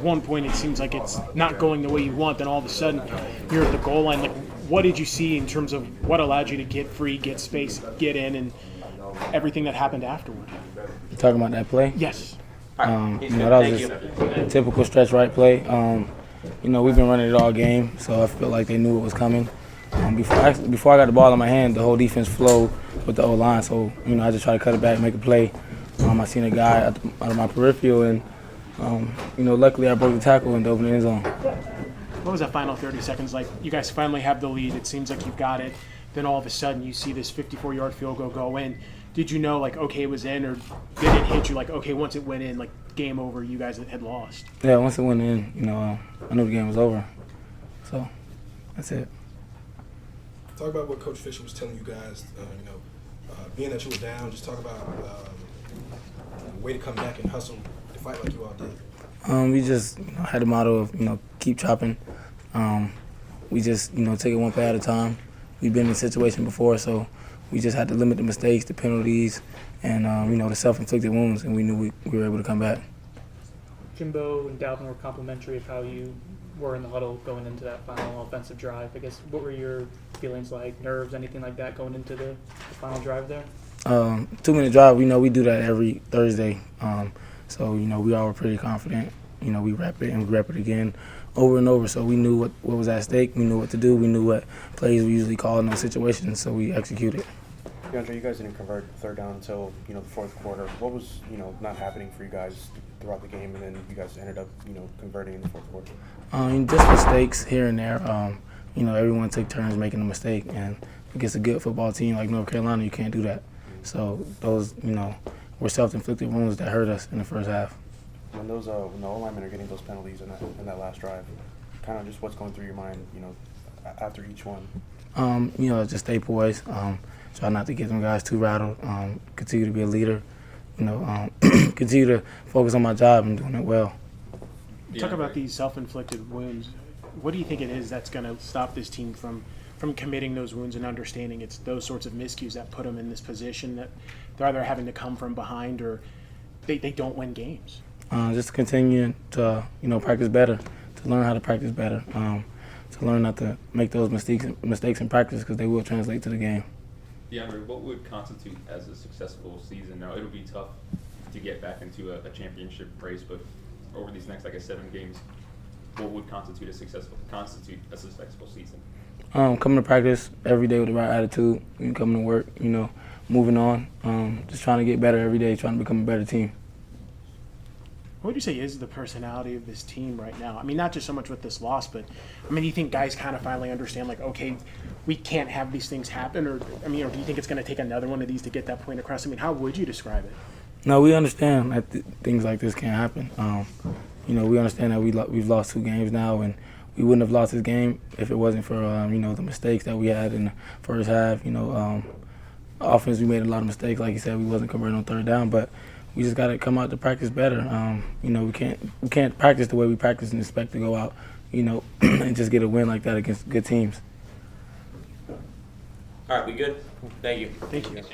one point it seems like it's not going the way you want, then all of a sudden you're at the goal line. Like, what did you see in terms of what allowed you to get free, get space, get in, and everything that happened afterward? You talking about that play? Yes. That was just a typical stretch right play. We've been running it all game, so I feel like they knew it was coming. Before I got the ball in my hand, the whole defense flowed with the O-line, so I just tried to cut it back, make a play. I seen a guy out of my peripheral, and luckily I broke the tackle and dove in the end zone. What was that final 30 seconds like? You guys finally have the lead. It seems like you've got it. Then all of a sudden you see this 54-yard field goal go in. Did you know, like, okay, it was in, or did it hit you like, okay, once it went in, like, game over, you guys had lost? Yeah, once it went in, I knew the game was over. So that's it. Talk about what Coach Fisher was telling you guys, being that you were down, just talk about the way to come back and hustle to fight like you all did. We just had the motto of, keep chopping. We just, take it one play at a time. We've been in a situation before, so we just had to limit the mistakes, the penalties, and, the self-inflicted wounds, and we knew we were able to come back. Jimbo and Dalvin were complimentary of how you were in the huddle going into that final offensive drive. I guess, what were your feelings like, nerves, anything like that going into the final drive there? 2-minute drive, we do that every Thursday. So, we all were pretty confident. We rep it and we rep it again over and over. So we knew what was at stake. We knew what to do. We knew what plays we usually call in those situations. So we executed. Deondre, you guys didn't convert third down until, the fourth quarter. What was, not happening for you guys throughout the game, and then you guys ended up, converting in the fourth quarter? Just mistakes here and there. Everyone took turns making a mistake, and against a good football team like North Carolina, you can't do that. So those, were self-inflicted wounds that hurt us in the first half. When those, when the O-linemen are getting those penalties in that last drive, kind of just what's going through your mind, after each one? Just stay poised. Try not to get them guys too rattled. Continue to be a leader. Continue to focus on my job and doing it well. Talk about these self-inflicted wounds. What do you think it is that's going to stop this team from committing those wounds and understanding it's those sorts of miscues that put them in this position that they're either having to come from behind or they don't win games? Just continue to practice better, to learn how to practice better, to learn not to make those mistakes in practice because they will translate to the game. Deondre, what would constitute as a successful season? Now, it'll be tough to get back into a championship race, but over these next, 7 games, what would constitute a successful season? Coming to practice every day with the right attitude, coming to work, moving on, just trying to get better every day, trying to become a better team. What would you say is the personality of this team right now? I mean, not just so much with this loss, but, do you think guys kind of finally understand, like, okay, we can't have these things happen? Or do you think it's going to take another one of these to get that point across? How would you describe it? No, we understand that things like this can't happen. We understand that we've lost 2 games now, and we wouldn't have lost this game if it wasn't for, the mistakes that we had in the first half. Offense, we made a lot of mistakes. Like you said, we wasn't converting on third down, but we just got to come out to practice better. We can't practice the way we practice and expect to go out, and just get a win like that against good teams. All right, we good? Thank you. Thank you.